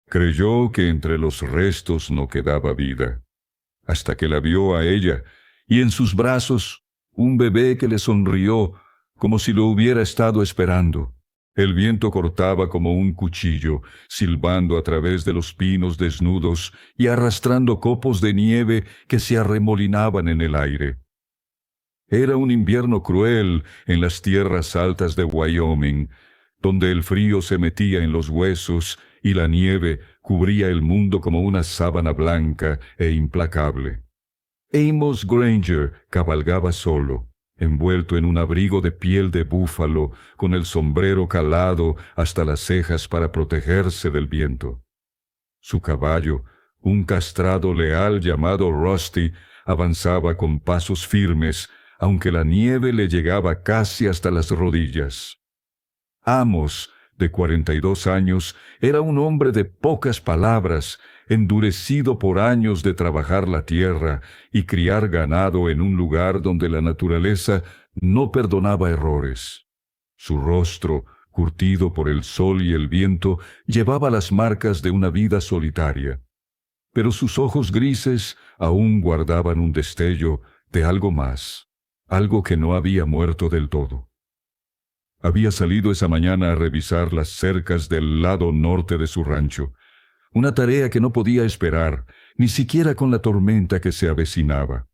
Creyó que entre los restos no quedaba vida, hasta que la vio a ella, y en sus brazos un bebé que le sonrió como si lo hubiera estado esperando. El viento cortaba como un cuchillo, silbando a través de los pinos desnudos y arrastrando copos de nieve que se arremolinaban en el aire. Era un invierno cruel en las tierras altas de Wyoming, donde el frío se metía en los huesos y la nieve cubría el mundo como una sábana blanca e implacable. Amos Granger cabalgaba solo, envuelto en un abrigo de piel de búfalo, con el sombrero calado hasta las cejas para protegerse del viento. Su caballo, un castrado leal llamado Rusty, avanzaba con pasos firmes, aunque la nieve le llegaba casi hasta las rodillas. Amos, de 42 años, era un hombre de pocas palabras, endurecido por años de trabajar la tierra y criar ganado en un lugar donde la naturaleza no perdonaba errores. Su rostro, curtido por el sol y el viento, llevaba las marcas de una vida solitaria. Pero sus ojos grises aún guardaban un destello de algo más, algo que no había muerto del todo. Había salido esa mañana a revisar las cercas del lado norte de su rancho, una tarea que no podía esperar, ni siquiera con la tormenta que se avecinaba.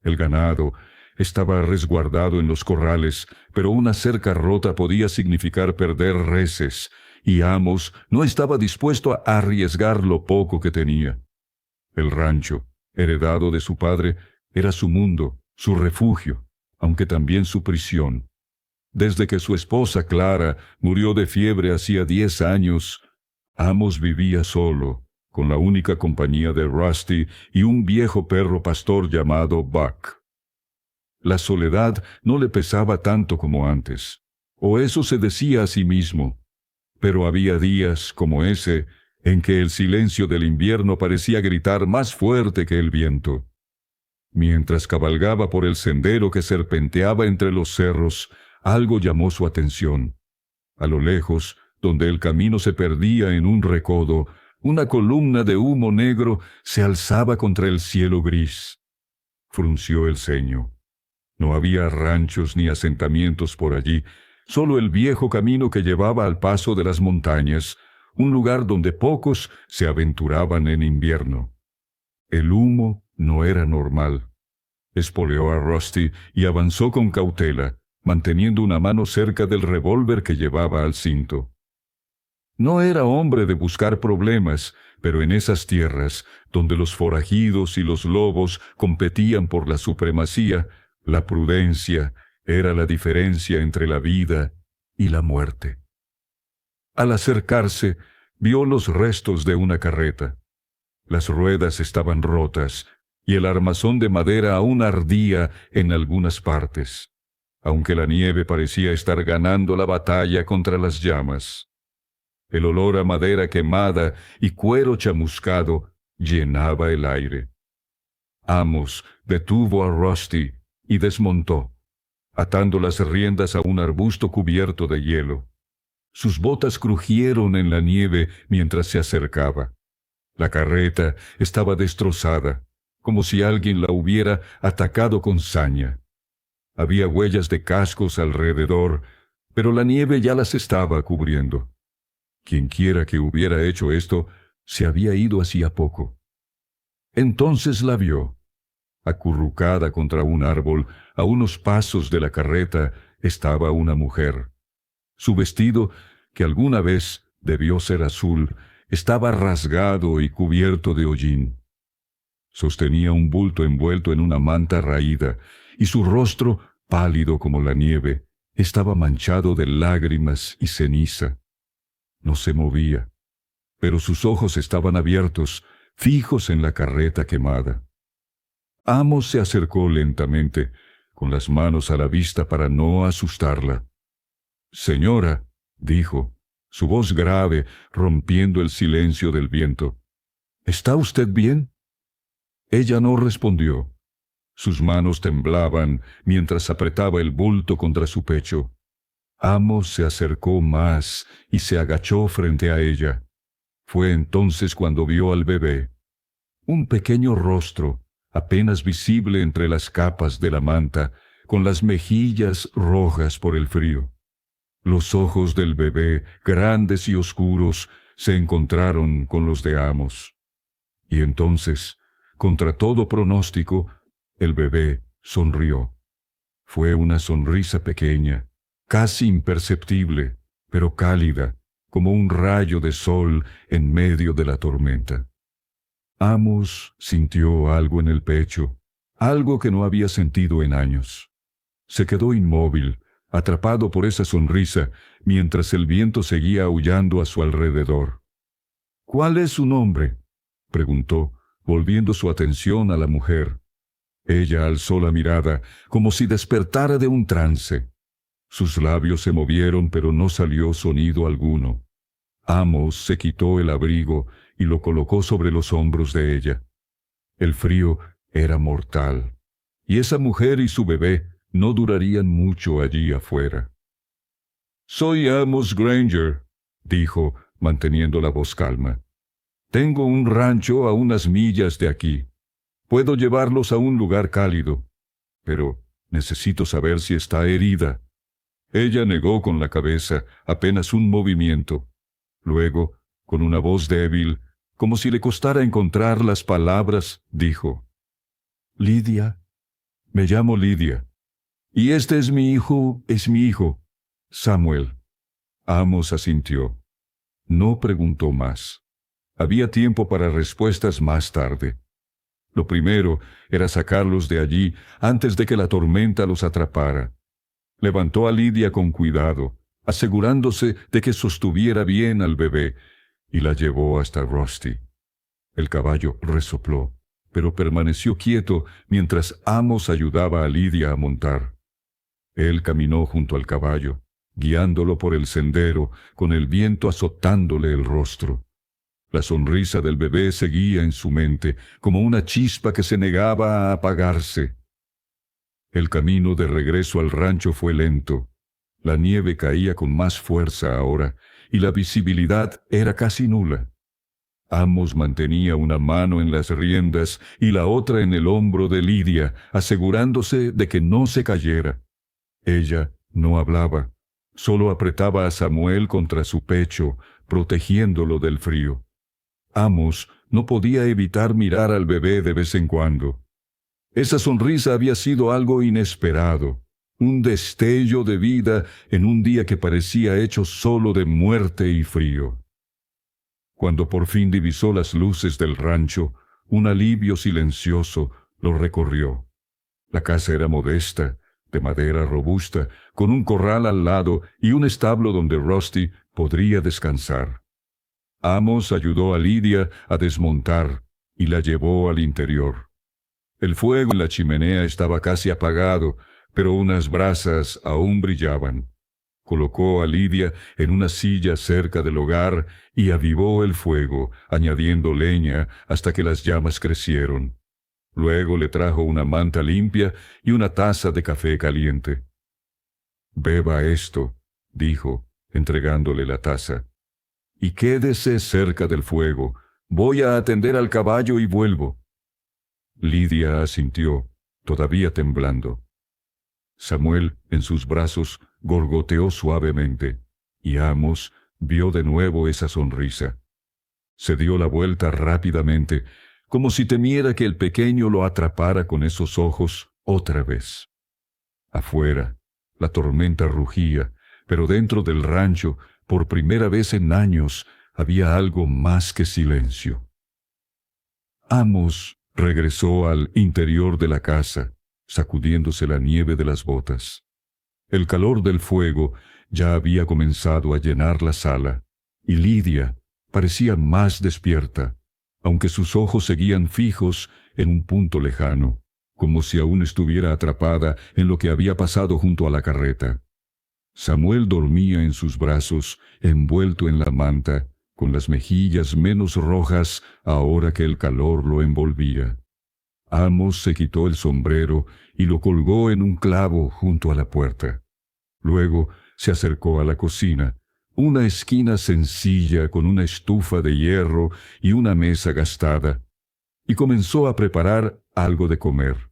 El ganado estaba resguardado en los corrales, pero una cerca rota podía significar perder reses, y Amos no estaba dispuesto a arriesgar lo poco que tenía. El rancho, heredado de su padre, era su mundo, su refugio, aunque también su prisión. Desde que su esposa Clara murió de fiebre hacía 10 años, Amos vivía solo, con la única compañía de Rusty y un viejo perro pastor llamado Buck. La soledad no le pesaba tanto como antes, o eso se decía a sí mismo, pero había días como ese en que el silencio del invierno parecía gritar más fuerte que el viento. Mientras cabalgaba por el sendero que serpenteaba entre los cerros, algo llamó su atención. A lo lejos, donde el camino se perdía en un recodo, una columna de humo negro se alzaba contra el cielo gris. Frunció el ceño. No había ranchos ni asentamientos por allí, solo el viejo camino que llevaba al paso de las montañas, un lugar donde pocos se aventuraban en invierno. El humo no era normal. Espoleó a Rusty y avanzó con cautela, manteniendo una mano cerca del revólver que llevaba al cinto. No era hombre de buscar problemas, pero en esas tierras, donde los forajidos y los lobos competían por la supremacía, la prudencia era la diferencia entre la vida y la muerte. Al acercarse, vio los restos de una carreta. Las ruedas estaban rotas, y el armazón de madera aún ardía en algunas partes, aunque la nieve parecía estar ganando la batalla contra las llamas. El olor a madera quemada y cuero chamuscado llenaba el aire. Amos detuvo a Rusty y desmontó, atando las riendas a un arbusto cubierto de hielo. Sus botas crujieron en la nieve mientras se acercaba. La carreta estaba destrozada, como si alguien la hubiera atacado con saña. Había huellas de cascos alrededor, pero la nieve ya las estaba cubriendo. Quienquiera que hubiera hecho esto, se había ido hacía poco. Entonces la vio. Acurrucada contra un árbol, a unos pasos de la carreta, estaba una mujer. Su vestido, que alguna vez debió ser azul, estaba rasgado y cubierto de hollín. Sostenía un bulto envuelto en una manta raída, y su rostro, pálido como la nieve, estaba manchado de lágrimas y ceniza. No se movía, pero sus ojos estaban abiertos, fijos en la carreta quemada. Amos se acercó lentamente, con las manos a la vista para no asustarla. «Señora», dijo, su voz grave rompiendo el silencio del viento, «¿está usted bien?» Ella no respondió. Sus manos temblaban mientras apretaba el bulto contra su pecho. Amos se acercó más y se agachó frente a ella. Fue entonces cuando vio al bebé, un pequeño rostro, apenas visible entre las capas de la manta, con las mejillas rojas por el frío. Los ojos del bebé, grandes y oscuros, se encontraron con los de Amos. Y entonces, contra todo pronóstico, el bebé sonrió. Fue una sonrisa pequeña, casi imperceptible, pero cálida, como un rayo de sol en medio de la tormenta. Amos sintió algo en el pecho, algo que no había sentido en años. Se quedó inmóvil, atrapado por esa sonrisa, mientras el viento seguía aullando a su alrededor. «¿Cuál es su nombre?», preguntó, volviendo su atención a la mujer. Ella alzó la mirada, como si despertara de un trance. Sus labios se movieron, pero no salió sonido alguno. Amos se quitó el abrigo y lo colocó sobre los hombros de ella. El frío era mortal, y esa mujer y su bebé no durarían mucho allí afuera. «Soy Amos Granger», dijo, manteniendo la voz calma. «Tengo un rancho a unas millas de aquí. Puedo llevarlos a un lugar cálido, pero necesito saber si está herida». Ella negó con la cabeza, apenas un movimiento. Luego, con una voz débil, como si le costara encontrar las palabras, dijo: «Lidia, me llamo Lidia, y este es mi hijo, Samuel». Amos asintió. No preguntó más. Había tiempo para respuestas más tarde. Lo primero era sacarlos de allí antes de que la tormenta los atrapara. Levantó a Lidia con cuidado, asegurándose de que sostuviera bien al bebé, y la llevó hasta Rusty. El caballo resopló, pero permaneció quieto mientras Amos ayudaba a Lidia a montar. Él caminó junto al caballo, guiándolo por el sendero, con el viento azotándole el rostro. La sonrisa del bebé seguía en su mente, como una chispa que se negaba a apagarse. El camino de regreso al rancho fue lento. La nieve caía con más fuerza ahora, y la visibilidad era casi nula. Amos mantenía una mano en las riendas y la otra en el hombro de Lidia, asegurándose de que no se cayera. Ella no hablaba, solo apretaba a Samuel contra su pecho, protegiéndolo del frío. Amos no podía evitar mirar al bebé de vez en cuando. Esa sonrisa había sido algo inesperado, un destello de vida en un día que parecía hecho solo de muerte y frío. Cuando por fin divisó las luces del rancho, un alivio silencioso lo recorrió. La casa era modesta, de madera robusta, con un corral al lado y un establo donde Rusty podría descansar. Amos ayudó a Lidia a desmontar y la llevó al interior. El fuego en la chimenea estaba casi apagado, pero unas brasas aún brillaban. Colocó a Lidia en una silla cerca del hogar y avivó el fuego, añadiendo leña hasta que las llamas crecieron. Luego le trajo una manta limpia y una taza de café caliente. «Beba esto», dijo, entregándole la taza, «y quédese cerca del fuego. Voy a atender al caballo y vuelvo». Lidia asintió, todavía temblando. Samuel, en sus brazos, gorgoteó suavemente, y Amos vio de nuevo esa sonrisa. Se dio la vuelta rápidamente, como si temiera que el pequeño lo atrapara con esos ojos otra vez. Afuera, la tormenta rugía, pero dentro del rancho, por primera vez en años, había algo más que silencio. Amos regresó al interior de la casa, sacudiéndose la nieve de las botas. El calor del fuego ya había comenzado a llenar la sala, y Lidia parecía más despierta, aunque sus ojos seguían fijos en un punto lejano, como si aún estuviera atrapada en lo que había pasado junto a la carreta. Samuel dormía en sus brazos, envuelto en la manta, con las mejillas menos rojas ahora que el calor lo envolvía. Amos se quitó el sombrero y lo colgó en un clavo junto a la puerta. Luego se acercó a la cocina, una esquina sencilla con una estufa de hierro y una mesa gastada, y comenzó a preparar algo de comer.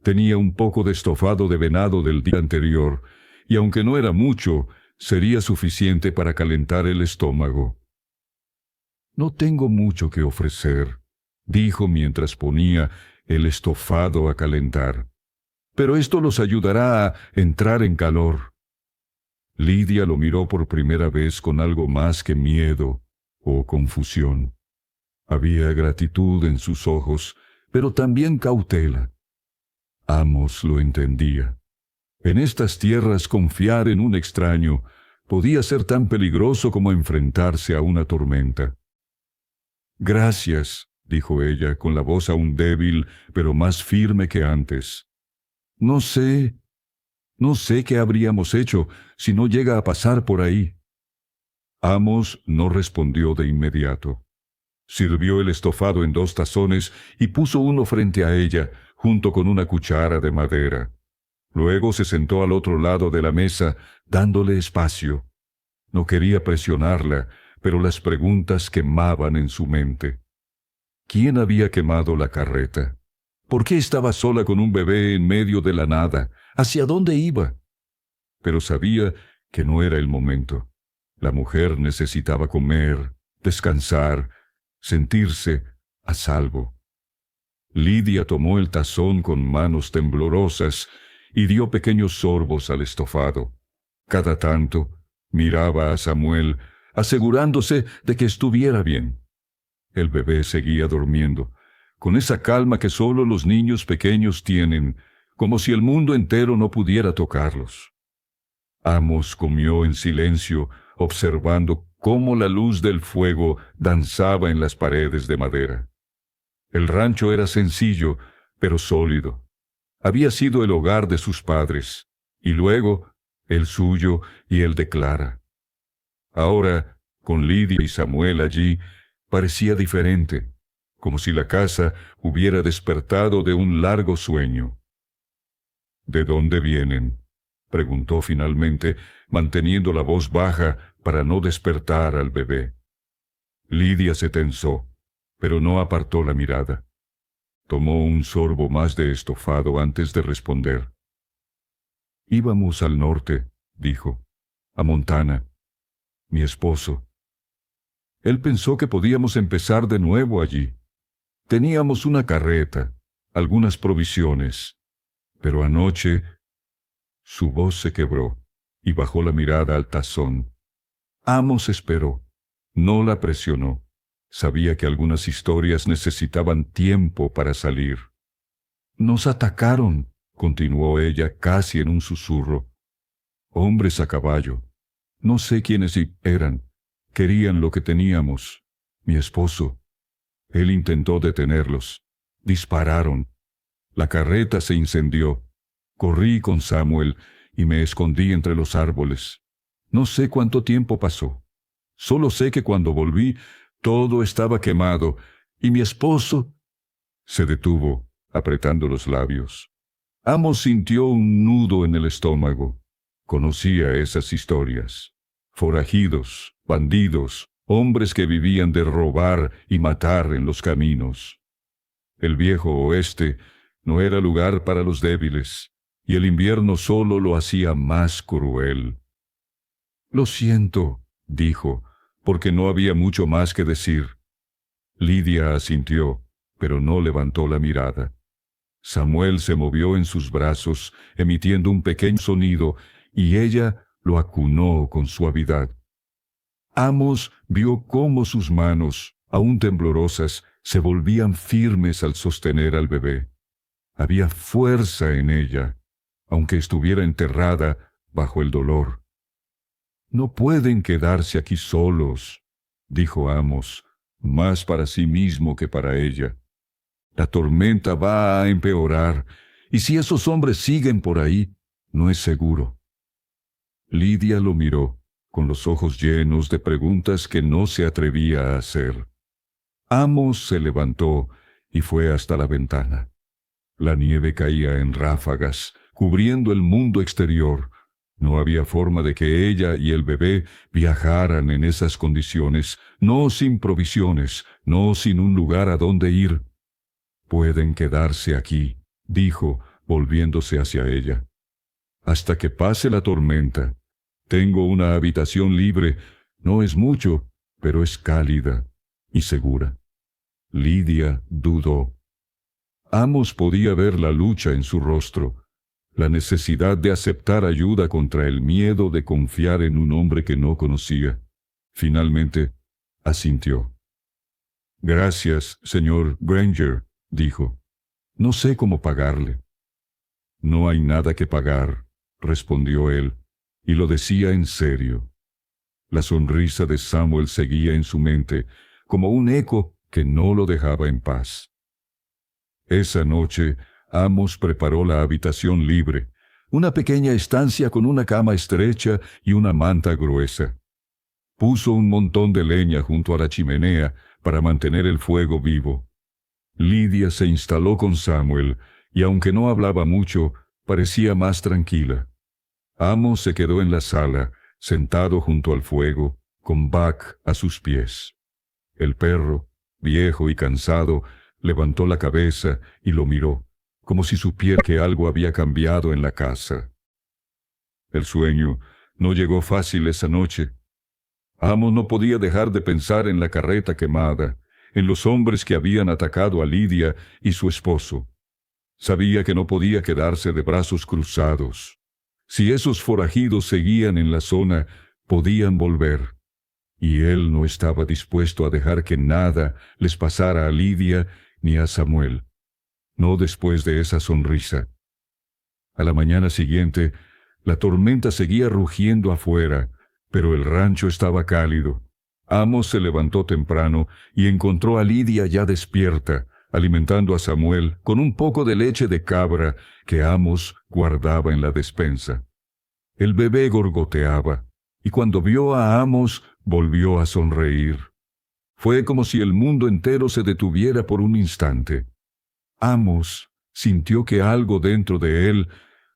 Tenía un poco de estofado de venado del día anterior, y aunque no era mucho, sería suficiente para calentar el estómago. «No tengo mucho que ofrecer», dijo mientras ponía el estofado a calentar, «pero esto los ayudará a entrar en calor». Lidia lo miró por primera vez con algo más que miedo o confusión. Había gratitud en sus ojos, pero también cautela. Amos lo entendía. En estas tierras confiar en un extraño podía ser tan peligroso como enfrentarse a una tormenta. «Gracias», dijo ella, con la voz aún débil, pero más firme que antes. No sé qué habríamos hecho si no llega a pasar por ahí». Amos no respondió de inmediato. Sirvió el estofado en 2 tazones y puso uno frente a ella, junto con una cuchara de madera. Luego se sentó al otro lado de la mesa, dándole espacio. No quería presionarla, pero las preguntas quemaban en su mente. ¿Quién había quemado la carreta? ¿Por qué estaba sola con un bebé en medio de la nada? ¿Hacia dónde iba? Pero sabía que no era el momento. La mujer necesitaba comer, descansar, sentirse a salvo. Lidia tomó el tazón con manos temblorosas y dio pequeños sorbos al estofado. Cada tanto miraba a Samuel, asegurándose de que estuviera bien. El bebé seguía durmiendo, con esa calma que solo los niños pequeños tienen, como si el mundo entero no pudiera tocarlos. Amos comió en silencio, observando cómo la luz del fuego danzaba en las paredes de madera. El rancho era sencillo, pero sólido. Había sido el hogar de sus padres, y luego el suyo y el de Clara. Ahora, con Lidia y Samuel allí, parecía diferente, como si la casa hubiera despertado de un largo sueño. «¿De dónde vienen?», preguntó finalmente, manteniendo la voz baja para no despertar al bebé. Lidia se tensó, pero no apartó la mirada. Tomó un sorbo más de estofado antes de responder. «Íbamos al norte», dijo, «a Montana. Mi esposo. Él pensó que podíamos empezar de nuevo allí. Teníamos una carreta, algunas provisiones, pero anoche…» Su voz se quebró y bajó la mirada al tazón. Amos esperó. No la presionó. Sabía que algunas historias necesitaban tiempo para salir. «Nos atacaron», continuó ella casi en un susurro. «Hombres a caballo. No sé quiénes eran. Querían lo que teníamos. Mi esposo. Él intentó detenerlos. Dispararon. La carreta se incendió. Corrí con Samuel y me escondí entre los árboles. No sé cuánto tiempo pasó. Solo sé que cuando volví, todo estaba quemado, y mi esposo…» Se detuvo, apretando los labios. Amos sintió un nudo en el estómago. Conocía esas historias. Forajidos, bandidos, hombres que vivían de robar y matar en los caminos. El viejo oeste no era lugar para los débiles, y el invierno solo lo hacía más cruel. «Lo siento», dijo, porque no había mucho más que decir. Lidia asintió, pero no levantó la mirada. Samuel se movió en sus brazos, emitiendo un pequeño sonido, y ella lo acunó con suavidad. Amos vio cómo sus manos, aún temblorosas, se volvían firmes al sostener al bebé. Había fuerza en ella, aunque estuviera enterrada bajo el dolor. «No pueden quedarse aquí solos», dijo Amos, más para sí mismo que para ella. «La tormenta va a empeorar, y si esos hombres siguen por ahí, no es seguro». Lidia lo miró, con los ojos llenos de preguntas que no se atrevía a hacer. Amos se levantó y fue hasta la ventana. La nieve caía en ráfagas, cubriendo el mundo exterior, No había forma de que ella y el bebé viajaran en esas condiciones, no sin provisiones, no sin un lugar a donde ir. «Pueden quedarse aquí», dijo, volviéndose hacia ella, «hasta que pase la tormenta. Tengo una habitación libre, no es mucho, pero es cálida y segura». Lidia dudó. Amos podía ver la lucha en su rostro, la necesidad de aceptar ayuda contra el miedo de confiar en un hombre que no conocía. Finalmente, asintió. «Gracias, señor Granger», dijo. «No sé cómo pagarle». «No hay nada que pagar», respondió él, y lo decía en serio. La sonrisa de Samuel seguía en su mente, como un eco que no lo dejaba en paz. Esa noche, Amos preparó la habitación libre, una pequeña estancia con una cama estrecha y una manta gruesa. Puso un montón de leña junto a la chimenea para mantener el fuego vivo. Lidia se instaló con Samuel, y aunque no hablaba mucho, parecía más tranquila. Amos se quedó en la sala, sentado junto al fuego, con Buck a sus pies. El perro, viejo y cansado, levantó la cabeza y lo miró, como si supiera que algo había cambiado en la casa. El sueño no llegó fácil esa noche. Amos no podía dejar de pensar en la carreta quemada, en los hombres que habían atacado a Lidia y su esposo. Sabía que no podía quedarse de brazos cruzados. Si esos forajidos seguían en la zona, podían volver. Y él no estaba dispuesto a dejar que nada les pasara a Lidia ni a Samuel. No después de esa sonrisa. A la mañana siguiente, la tormenta seguía rugiendo afuera, pero el rancho estaba cálido. Amos se levantó temprano y encontró a Lidia ya despierta, alimentando a Samuel con un poco de leche de cabra que Amos guardaba en la despensa. El bebé gorgoteaba, y cuando vio a Amos, volvió a sonreír. Fue como si el mundo entero se detuviera por un instante. Amos sintió que algo dentro de él,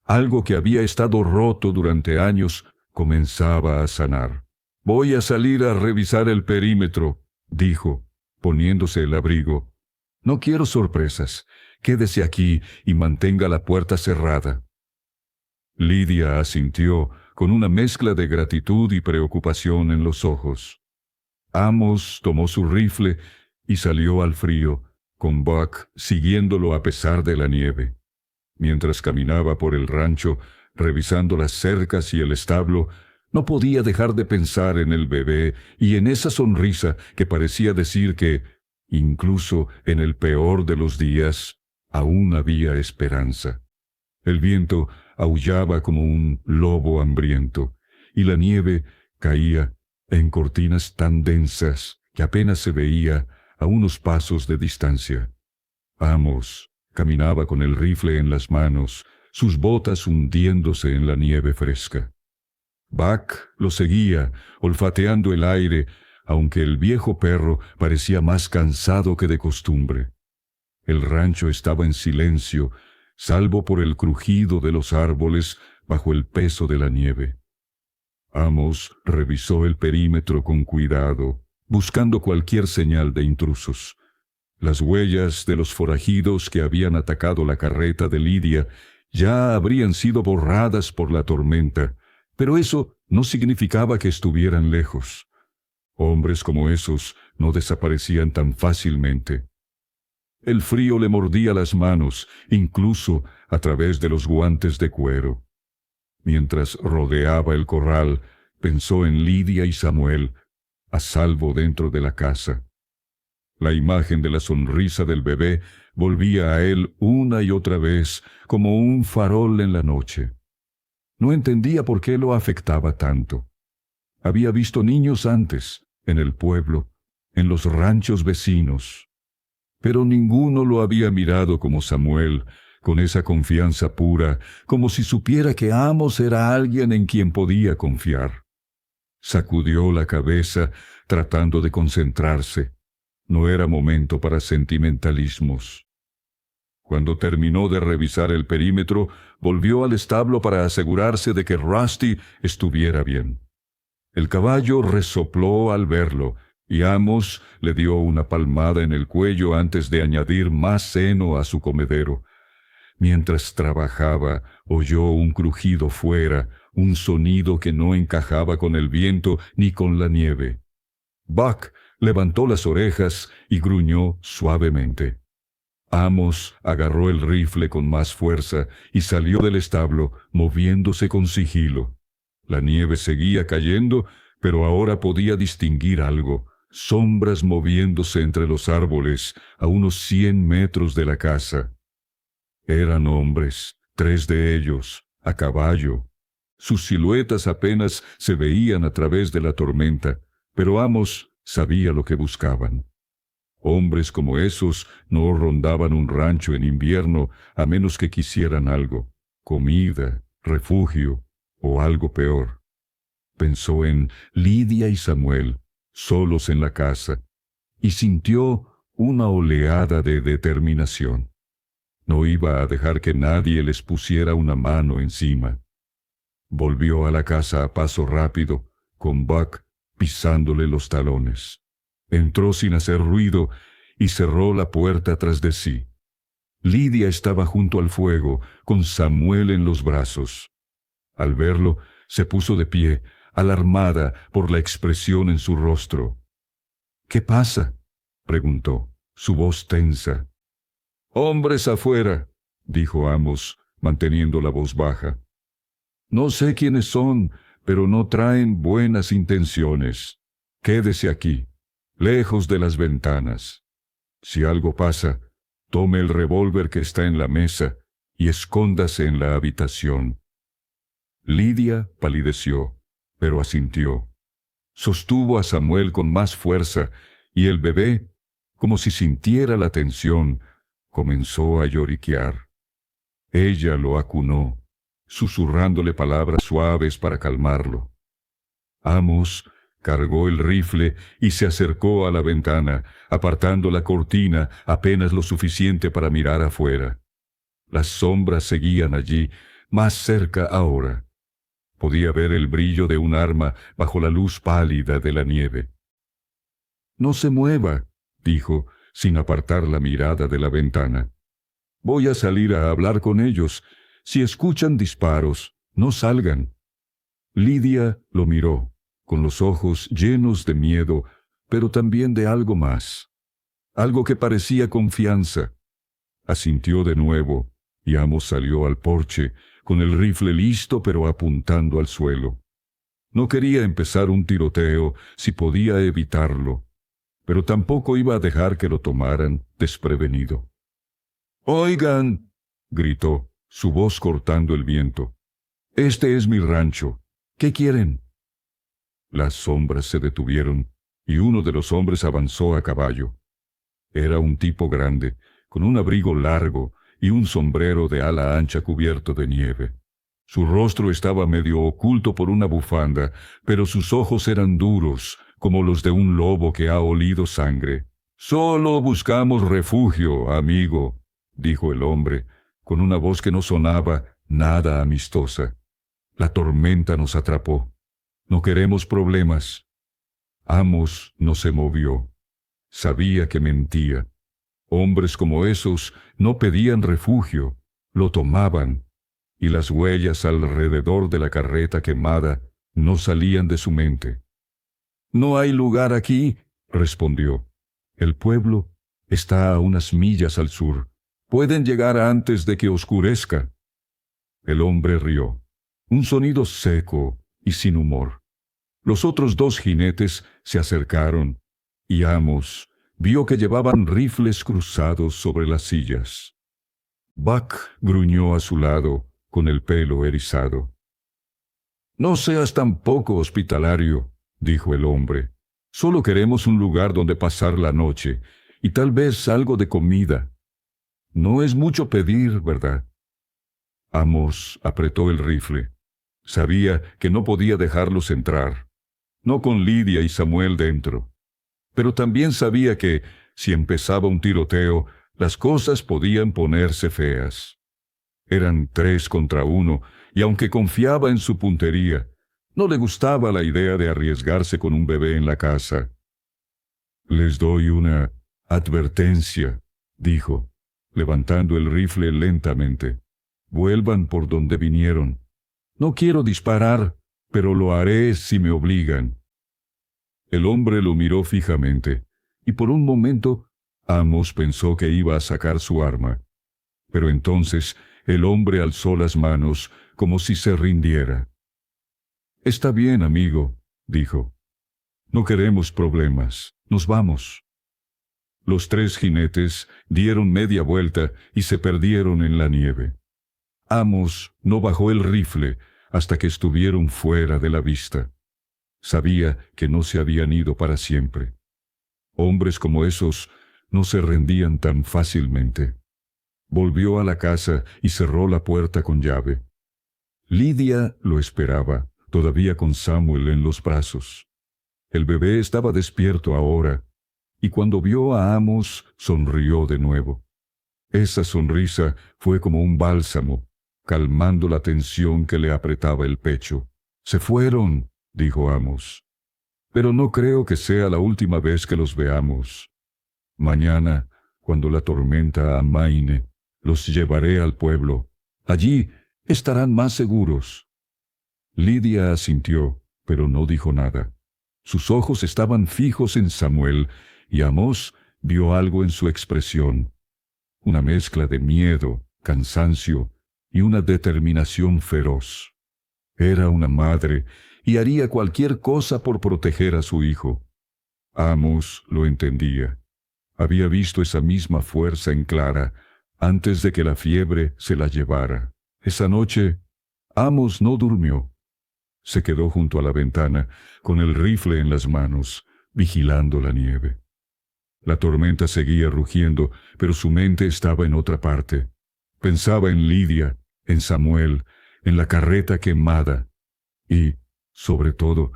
algo que había estado roto durante años, comenzaba a sanar. «Voy a salir a revisar el perímetro», dijo, poniéndose el abrigo. «No quiero sorpresas. Quédese aquí y mantenga la puerta cerrada». Lidia asintió, con una mezcla de gratitud y preocupación en los ojos. Amos tomó su rifle y salió al frío, con Buck siguiéndolo a pesar de la nieve. Mientras caminaba por el rancho, revisando las cercas y el establo, no podía dejar de pensar en el bebé y en esa sonrisa que parecía decir que, incluso en el peor de los días, aún había esperanza. El viento aullaba como un lobo hambriento, y la nieve caía en cortinas tan densas que apenas se veía a unos pasos de distancia. Amos caminaba con el rifle en las manos, sus botas hundiéndose en la nieve fresca. Buck lo seguía, olfateando el aire, aunque el viejo perro parecía más cansado que de costumbre. El rancho estaba en silencio, salvo por el crujido de los árboles bajo el peso de la nieve. Amos revisó el perímetro con cuidado, buscando cualquier señal de intrusos. Las huellas de los forajidos que habían atacado la carreta de Lidia ya habrían sido borradas por la tormenta, pero eso no significaba que estuvieran lejos. Hombres como esos no desaparecían tan fácilmente. El frío le mordía las manos, incluso a través de los guantes de cuero. Mientras rodeaba el corral, pensó en Lidia y Samuel, a salvo dentro de la casa. La imagen de la sonrisa del bebé volvía a él una y otra vez, como un farol en la noche. No entendía por qué lo afectaba tanto. Había visto niños antes, en el pueblo, en los ranchos vecinos, pero ninguno lo había mirado como Samuel, con esa confianza pura, como si supiera que Amos era alguien en quien podía confiar. Sacudió la cabeza, tratando de concentrarse. No era momento para sentimentalismos. Cuando terminó de revisar el perímetro, volvió al establo para asegurarse de que Rusty estuviera bien. El caballo resopló al verlo, y Amos le dio una palmada en el cuello antes de añadir más seno a su comedero. Mientras trabajaba, oyó un crujido fuera, un sonido que no encajaba con el viento ni con la nieve. Buck levantó las orejas y gruñó suavemente. Amos agarró el rifle con más fuerza y salió del establo, moviéndose con sigilo. La nieve seguía cayendo, pero ahora podía distinguir algo: sombras moviéndose entre los árboles a unos 100 metros de la casa. Eran hombres, 3 de ellos, a caballo. Sus siluetas apenas se veían a través de la tormenta, pero Amos sabía lo que buscaban. Hombres como esos no rondaban un rancho en invierno a menos que quisieran algo: comida, refugio o algo peor. Pensó en Lidia y Samuel, solos en la casa, y sintió una oleada de determinación. No iba a dejar que nadie les pusiera una mano encima. Volvió a la casa a paso rápido, con Buck pisándole los talones. Entró sin hacer ruido y cerró la puerta tras de sí. Lidia estaba junto al fuego, con Samuel en los brazos. Al verlo, se puso de pie, alarmada por la expresión en su rostro. «¿Qué pasa?», preguntó, su voz tensa. «Hombres afuera», dijo Amos, manteniendo la voz baja. «No sé quiénes son, pero no traen buenas intenciones. Quédese aquí, lejos de las ventanas. Si algo pasa, tome el revólver que está en la mesa y escóndase en la habitación». Lidia palideció, pero asintió. Sostuvo a Samuel con más fuerza, y el bebé, como si sintiera la tensión, comenzó a lloriquear. Ella lo acunó, susurrándole palabras suaves para calmarlo. Amos cargó el rifle y se acercó a la ventana, apartando la cortina apenas lo suficiente para mirar afuera. Las sombras seguían allí, más cerca ahora. Podía ver el brillo de un arma bajo la luz pálida de la nieve. «No se mueva», dijo, sin apartar la mirada de la ventana. «Voy a salir a hablar con ellos. Si escuchan disparos, no salgan». Lidia lo miró, con los ojos llenos de miedo, pero también de algo más. Algo que parecía confianza. Asintió de nuevo, y Amos salió al porche, con el rifle listo pero apuntando al suelo. No quería empezar un tiroteo si podía evitarlo, pero tampoco iba a dejar que lo tomaran desprevenido. «Oigan», gritó, su voz cortando el viento. «Este es mi rancho. ¿Qué quieren?». Las sombras se detuvieron, y uno de los hombres avanzó a caballo. Era un tipo grande, con un abrigo largo y un sombrero de ala ancha cubierto de nieve. Su rostro estaba medio oculto por una bufanda, pero sus ojos eran duros, como los de un lobo que ha olido sangre. «Solo buscamos refugio, amigo», dijo el hombre, con una voz que no sonaba nada amistosa. «La tormenta nos atrapó. No queremos problemas». Amos no se movió. Sabía que mentía. Hombres como esos no pedían refugio, lo tomaban, y las huellas alrededor de la carreta quemada no salían de su mente. «No hay lugar aquí», respondió. «El pueblo está a unas millas al sur. Pueden llegar antes de que oscurezca». El hombre rió, un sonido seco y sin humor. Los otros 2 jinetes se acercaron, y Amos vio que llevaban rifles cruzados sobre las sillas. Buck gruñó a su lado, con el pelo erizado. «No seas tan poco hospitalario», dijo el hombre. «Solo queremos un lugar donde pasar la noche, y tal vez algo de comida. No es mucho pedir, ¿verdad?». Amos apretó el rifle. Sabía que no podía dejarlos entrar, no con Lidia y Samuel dentro. Pero también sabía que, si empezaba un tiroteo, las cosas podían ponerse feas. Eran 3 contra 1, y aunque confiaba en su puntería, no le gustaba la idea de arriesgarse con un bebé en la casa. «Les doy una advertencia», dijo, levantando el rifle lentamente. «Vuelvan por donde vinieron. No quiero disparar, pero lo haré si me obligan». El hombre lo miró fijamente, y por un momento Amos pensó que iba a sacar su arma. Pero entonces el hombre alzó las manos como si se rindiera. «Está bien, amigo», dijo. «No queremos problemas. Nos vamos». Los 3 jinetes dieron media vuelta y se perdieron en la nieve. Amos no bajó el rifle hasta que estuvieron fuera de la vista. Sabía que no se habían ido para siempre. Hombres como esos no se rendían tan fácilmente. Volvió a la casa y cerró la puerta con llave. Lidia lo esperaba, todavía con Samuel en los brazos. El bebé estaba despierto ahora, y cuando vio a Amos, sonrió de nuevo. Esa sonrisa fue como un bálsamo, calmando la tensión que le apretaba el pecho. «Se fueron», dijo Amos. «Pero no creo que sea la última vez que los veamos. Mañana, cuando la tormenta amaine, los llevaré al pueblo. Allí estarán más seguros». Lidia asintió, pero no dijo nada. Sus ojos estaban fijos en Samuel, y Amos vio algo en su expresión. Una mezcla de miedo, cansancio y una determinación feroz. Era una madre, y haría cualquier cosa por proteger a su hijo. Amos lo entendía. Había visto esa misma fuerza en Clara antes de que la fiebre se la llevara. Esa noche, Amos no durmió. Se quedó junto a la ventana, con el rifle en las manos, vigilando la nieve. La tormenta seguía rugiendo, pero su mente estaba en otra parte. Pensaba en Lidia, en Samuel, en la carreta quemada y, sobre todo,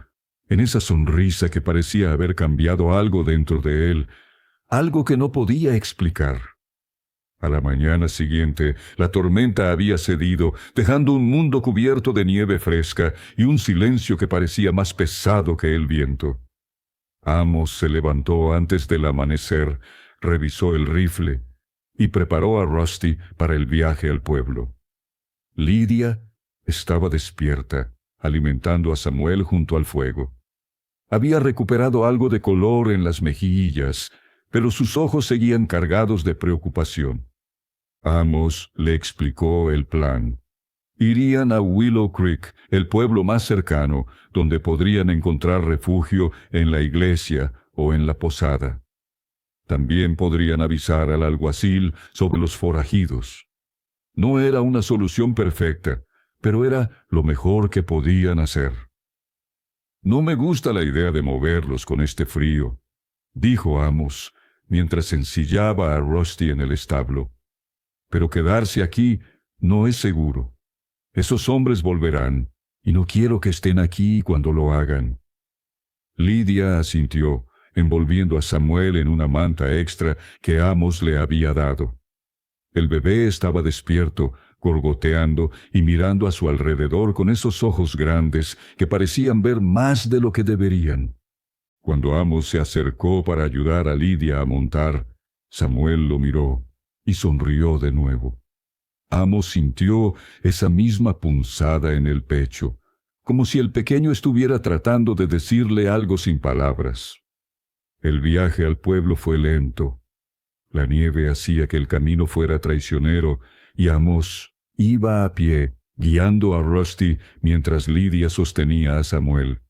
en esa sonrisa que parecía haber cambiado algo dentro de él, algo que no podía explicar. A la mañana siguiente, la tormenta había cedido, dejando un mundo cubierto de nieve fresca y un silencio que parecía más pesado que el viento. Amos se levantó antes del amanecer, revisó el rifle y preparó a Rusty para el viaje al pueblo. Lidia estaba despierta, alimentando a Samuel junto al fuego. Había recuperado algo de color en las mejillas, pero sus ojos seguían cargados de preocupación. Amos le explicó el plan. Irían a Willow Creek, el pueblo más cercano, donde podrían encontrar refugio en la iglesia o en la posada. También podrían avisar al alguacil sobre los forajidos. No era una solución perfecta, pero era lo mejor que podían hacer. «No me gusta la idea de moverlos con este frío», dijo Amos, mientras ensillaba a Rusty en el establo. «Pero quedarse aquí no es seguro. Esos hombres volverán, y no quiero que estén aquí cuando lo hagan». Lidia asintió, envolviendo a Samuel en una manta extra que Amos le había dado. El bebé estaba despierto, gorgoteando y mirando a su alrededor con esos ojos grandes que parecían ver más de lo que deberían. Cuando Amos se acercó para ayudar a Lidia a montar, Samuel lo miró y sonrió de nuevo. Amos sintió esa misma punzada en el pecho, como si el pequeño estuviera tratando de decirle algo sin palabras. El viaje al pueblo fue lento. La nieve hacía que el camino fuera traicionero y Amos iba a pie, guiando a Rusty mientras Lidia sostenía a Samuel.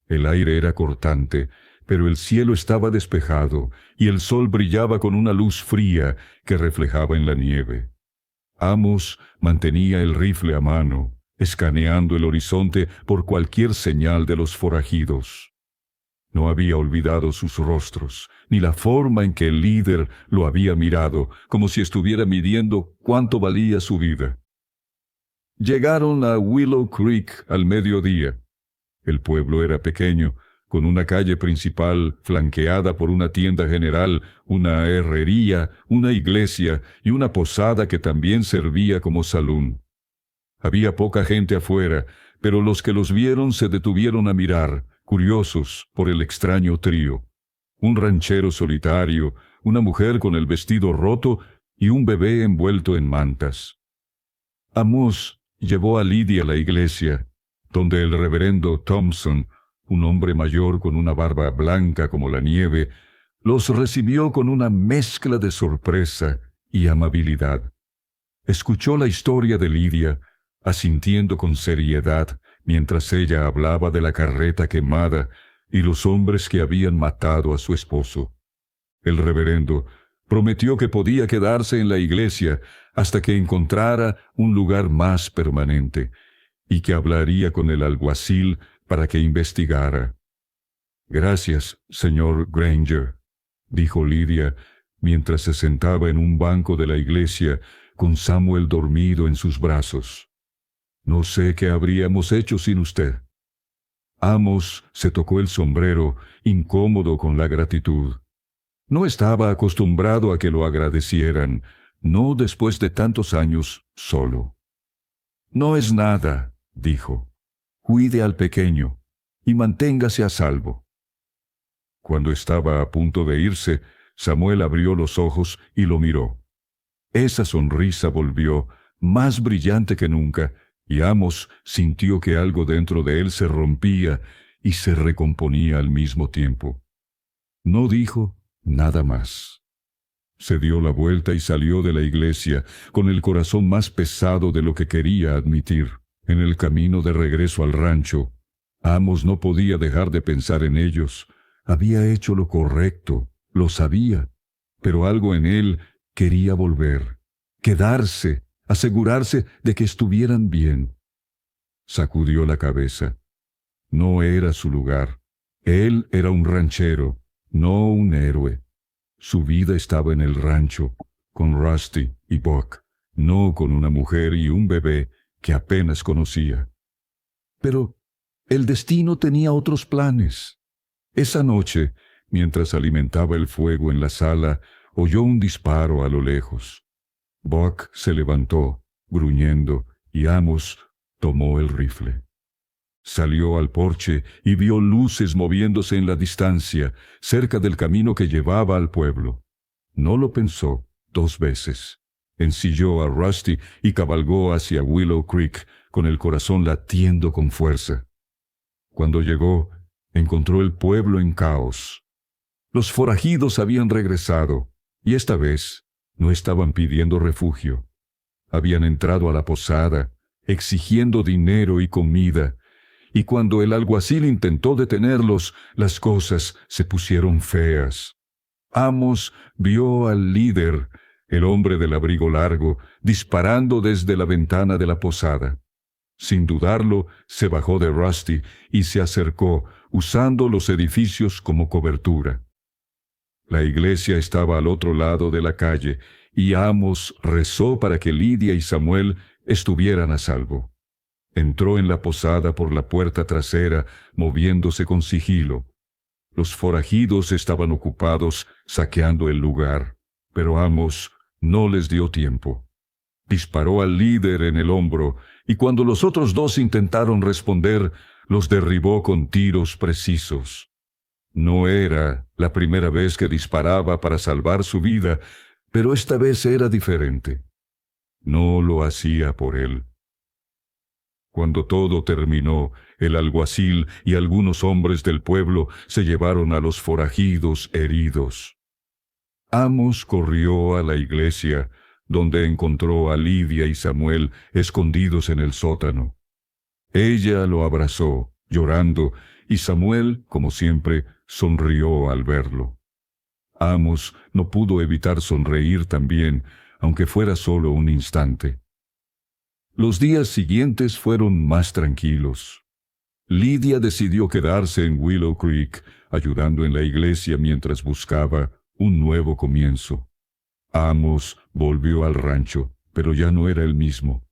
El aire era cortante, pero el cielo estaba despejado y el sol brillaba con una luz fría que reflejaba en la nieve. Amos mantenía el rifle a mano, escaneando el horizonte por cualquier señal de los forajidos. No había olvidado sus rostros, ni la forma en que el líder lo había mirado, como si estuviera midiendo cuánto valía su vida. Llegaron a Willow Creek al mediodía. El pueblo era pequeño, con una calle principal flanqueada por una tienda general, una herrería, una iglesia y una posada que también servía como salón. Había poca gente afuera, pero los que los vieron se detuvieron a mirar, curiosos por el extraño trío. Un ranchero solitario, una mujer con el vestido roto y un bebé envuelto en mantas. Amos llevó a Lydia a la iglesia, donde el reverendo Thompson, un hombre mayor con una barba blanca como la nieve, los recibió con una mezcla de sorpresa y amabilidad. Escuchó la historia de Lydia, asintiendo con seriedad mientras ella hablaba de la carreta quemada y los hombres que habían matado a su esposo. El reverendo prometió que podía quedarse en la iglesia hasta que encontrara un lugar más permanente, y que hablaría con el alguacil para que investigara. «Gracias, señor Granger», dijo Lydia, mientras se sentaba en un banco de la iglesia con Samuel dormido en sus brazos. «No sé qué habríamos hecho sin usted». Amos se tocó el sombrero, incómodo con la gratitud. No estaba acostumbrado a que lo agradecieran, no después de tantos años solo. «No es nada», dijo. «Cuide al pequeño y manténgase a salvo». Cuando estaba a punto de irse, Samuel abrió los ojos y lo miró. Esa sonrisa volvió, más brillante que nunca, y Amos sintió que algo dentro de él se rompía y se recomponía al mismo tiempo. No dijo nada más. Se dio la vuelta y salió de la iglesia, con el corazón más pesado de lo que quería admitir. En el camino de regreso al rancho, Amos no podía dejar de pensar en ellos. Había hecho lo correcto, lo sabía, pero algo en él quería volver, quedarse, asegurarse de que estuvieran bien. Sacudió la cabeza. No era su lugar. Él era un ranchero, no un héroe. Su vida estaba en el rancho, con Rusty y Buck, no con una mujer y un bebé que apenas conocía. Pero el destino tenía otros planes. Esa noche, mientras alimentaba el fuego en la sala, oyó un disparo a lo lejos. Buck se levantó, gruñendo, y Amos tomó el rifle. Salió al porche y vio luces moviéndose en la distancia, cerca del camino que llevaba al pueblo. No lo pensó 2 veces. Ensilló a Rusty y cabalgó hacia Willow Creek, con el corazón latiendo con fuerza. Cuando llegó, encontró el pueblo en caos. Los forajidos habían regresado, y esta vez no estaban pidiendo refugio. Habían entrado a la posada, exigiendo dinero y comida, y cuando el alguacil intentó detenerlos, las cosas se pusieron feas. Amos vio al líder, el hombre del abrigo largo, disparando desde la ventana de la posada. Sin dudarlo, se bajó de Rusty y se acercó, usando los edificios como cobertura. La iglesia estaba al otro lado de la calle, y Amos rezó para que Lydia y Samuel estuvieran a salvo. Entró en la posada por la puerta trasera, moviéndose con sigilo. Los forajidos estaban ocupados saqueando el lugar, pero Amos no les dio tiempo. Disparó al líder en el hombro, y cuando los otros 2 intentaron responder, los derribó con tiros precisos. No era la primera vez que disparaba para salvar su vida, pero esta vez era diferente. No lo hacía por él. Cuando todo terminó, el alguacil y algunos hombres del pueblo se llevaron a los forajidos heridos. Amos corrió a la iglesia, donde encontró a Lydia y Samuel escondidos en el sótano. Ella lo abrazó, llorando, y Samuel, como siempre, sonrió al verlo. Amos no pudo evitar sonreír también, aunque fuera solo un instante. Los días siguientes fueron más tranquilos. Lydia decidió quedarse en Willow Creek, ayudando en la iglesia mientras buscaba un nuevo comienzo. Amos volvió al rancho, pero ya no era el mismo.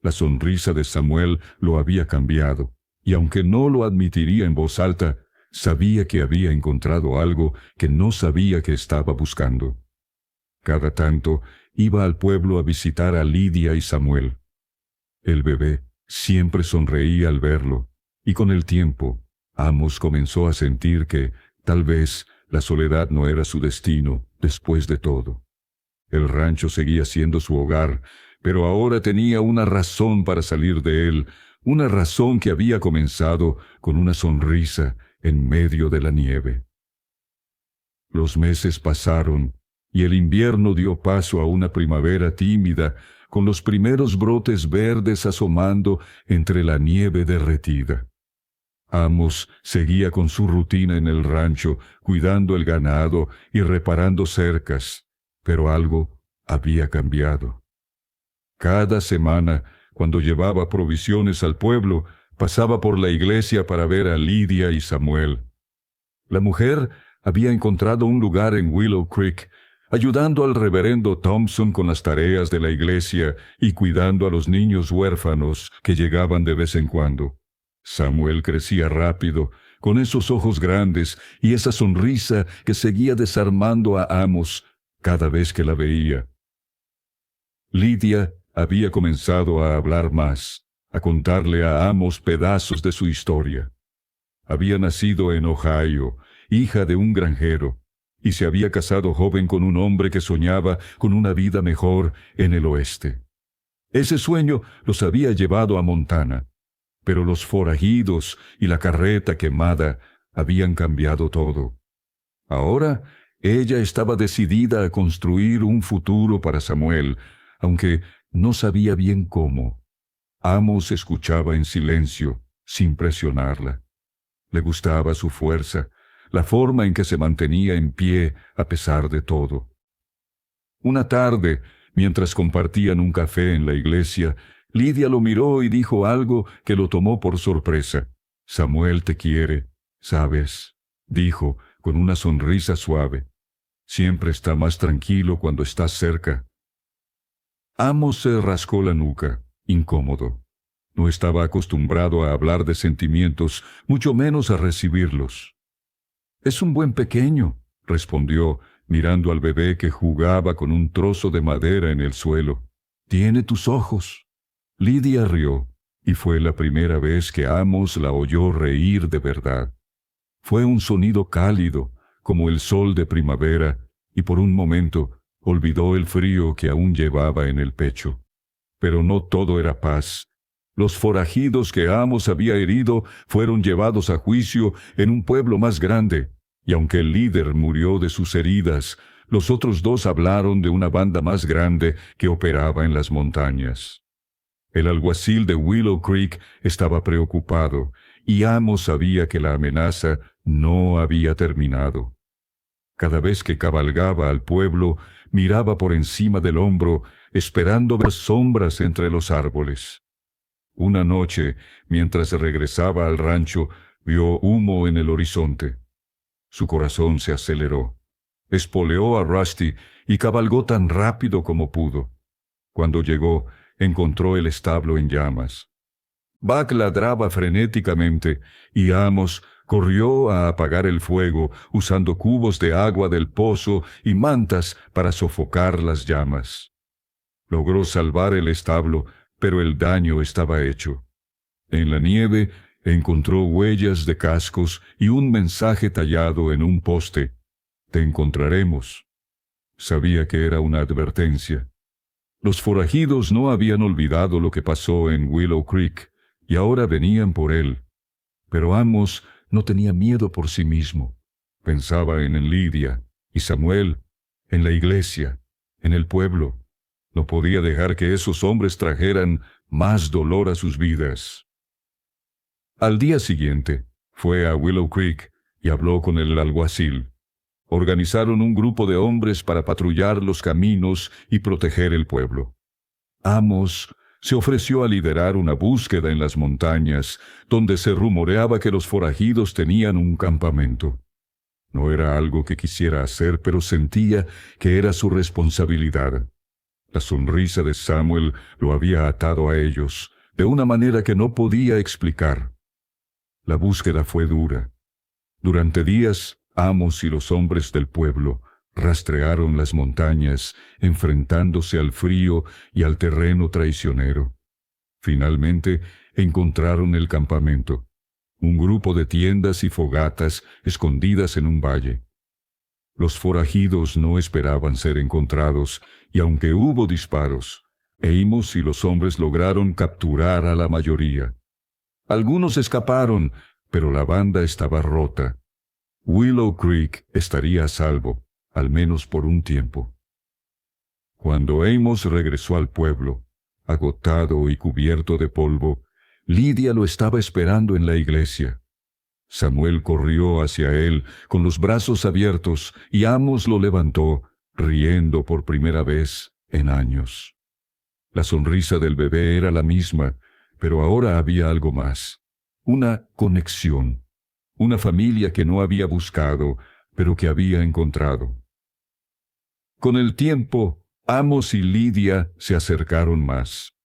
La sonrisa de Samuel lo había cambiado, y aunque no lo admitiría en voz alta, sabía que había encontrado algo que no sabía que estaba buscando. Cada tanto iba al pueblo a visitar a Lidia y Samuel. El bebé siempre sonreía al verlo, y con el tiempo, Amos comenzó a sentir que, tal vez, la soledad no era su destino, después de todo. El rancho seguía siendo su hogar, pero ahora tenía una razón para salir de él, una razón que había comenzado con una sonrisa en medio de la nieve. Los meses pasaron, y el invierno dio paso a una primavera tímida, con los primeros brotes verdes asomando entre la nieve derretida. Amos seguía con su rutina en el rancho, cuidando el ganado y reparando cercas, pero algo había cambiado. Cada semana, cuando llevaba provisiones al pueblo, pasaba por la iglesia para ver a Lidia y Samuel. La mujer había encontrado un lugar en Willow Creek, ayudando al reverendo Thompson con las tareas de la iglesia y cuidando a los niños huérfanos que llegaban de vez en cuando. Samuel crecía rápido, con esos ojos grandes y esa sonrisa que seguía desarmando a Amos cada vez que la veía. Lidia había comenzado a hablar más, a contarle a Amos pedazos de su historia. Había nacido en Ohio, hija de un granjero, y se había casado joven con un hombre que soñaba con una vida mejor en el oeste. Ese sueño los había llevado a Montana, pero los forajidos y la carreta quemada habían cambiado todo. Ahora ella estaba decidida a construir un futuro para Samuel, aunque no sabía bien cómo. Amos escuchaba en silencio, sin presionarla. Le gustaba su fuerza, la forma en que se mantenía en pie a pesar de todo. Una tarde, mientras compartían un café en la iglesia, Lidia lo miró y dijo algo que lo tomó por sorpresa. «Samuel te quiere, ¿sabes?», dijo con una sonrisa suave. «Siempre está más tranquilo cuando estás cerca». Amos se rascó la nuca, incómodo. No estaba acostumbrado a hablar de sentimientos, mucho menos a recibirlos. «Es un buen pequeño», respondió, mirando al bebé que jugaba con un trozo de madera en el suelo. «Tiene tus ojos». Lidia rió, y fue la primera vez que Amos la oyó reír de verdad. Fue un sonido cálido, como el sol de primavera, y por un momento olvidó el frío que aún llevaba en el pecho. Pero no todo era paz. Los forajidos que Amos había herido fueron llevados a juicio en un pueblo más grande, y aunque el líder murió de sus heridas, los otros dos hablaron de una banda más grande que operaba en las montañas. El alguacil de Willow Creek estaba preocupado, y Amos sabía que la amenaza no había terminado. Cada vez que cabalgaba al pueblo, miraba por encima del hombro, esperando ver sombras entre los árboles. Una noche, mientras regresaba al rancho, vio humo en el horizonte. Su corazón se aceleró. Espoleó a Rusty y cabalgó tan rápido como pudo. Cuando llegó, encontró el establo en llamas. Buck ladraba frenéticamente y Amos corrió a apagar el fuego usando cubos de agua del pozo y mantas para sofocar las llamas. Logró salvar el establo, pero el daño estaba hecho. En la nieve encontró huellas de cascos y un mensaje tallado en un poste. «Te encontraremos». Sabía que era una advertencia. Los forajidos no habían olvidado lo que pasó en Willow Creek, y ahora venían por él. Pero Amos no tenía miedo por sí mismo. Pensaba en Lidia y Samuel, en la iglesia, en el pueblo. No podía dejar que esos hombres trajeran más dolor a sus vidas. Al día siguiente, fue a Willow Creek y habló con el alguacil. Organizaron un grupo de hombres para patrullar los caminos y proteger el pueblo. Amos se ofreció a liderar una búsqueda en las montañas, donde se rumoreaba que los forajidos tenían un campamento. No era algo que quisiera hacer, pero sentía que era su responsabilidad. La sonrisa de Samuel lo había atado a ellos, de una manera que no podía explicar. La búsqueda fue dura. Durante días, Amos y los hombres del pueblo rastrearon las montañas, enfrentándose al frío y al terreno traicionero. Finalmente, encontraron el campamento, un grupo de tiendas y fogatas escondidas en un valle. Los forajidos no esperaban ser encontrados, y aunque hubo disparos, Amos y los hombres lograron capturar a la mayoría. Algunos escaparon, pero la banda estaba rota. Willow Creek estaría a salvo, al menos por un tiempo. Cuando Amos regresó al pueblo, agotado y cubierto de polvo, Lidia lo estaba esperando en la iglesia. Samuel corrió hacia él con los brazos abiertos y Amos lo levantó, riendo por primera vez en años. La sonrisa del bebé era la misma, pero ahora había algo más. Una conexión. Una familia que no había buscado, pero que había encontrado. Con el tiempo, Amos y Lidia se acercaron más.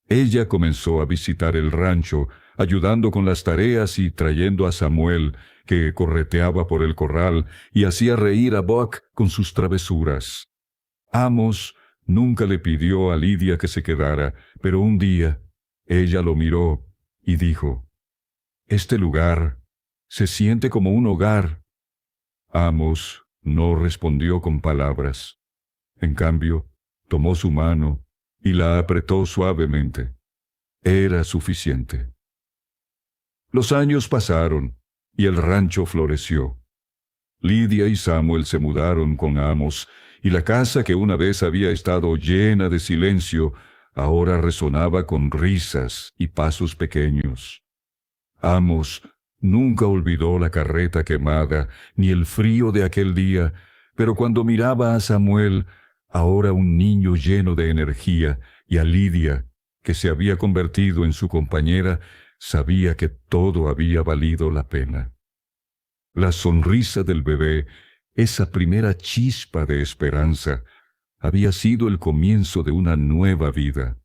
Ella comenzó a visitar el rancho, ayudando con las tareas y trayendo a Samuel, que correteaba por el corral y hacía reír a Buck con sus travesuras. Amos nunca le pidió a Lidia que se quedara, pero un día ella lo miró y dijo, «Este lugar se siente como un hogar». Amos no respondió con palabras. En cambio, tomó su mano y la apretó suavemente. Era suficiente. Los años pasaron y el rancho floreció. Lidia y Samuel se mudaron con Amos, y la casa que una vez había estado llena de silencio, ahora resonaba con risas y pasos pequeños. Amos nunca olvidó la carreta quemada, ni el frío de aquel día, pero cuando miraba a Samuel, ahora un niño lleno de energía, y a Lidia, que se había convertido en su compañera, sabía que todo había valido la pena. La sonrisa del bebé, esa primera chispa de esperanza, había sido el comienzo de una nueva vida.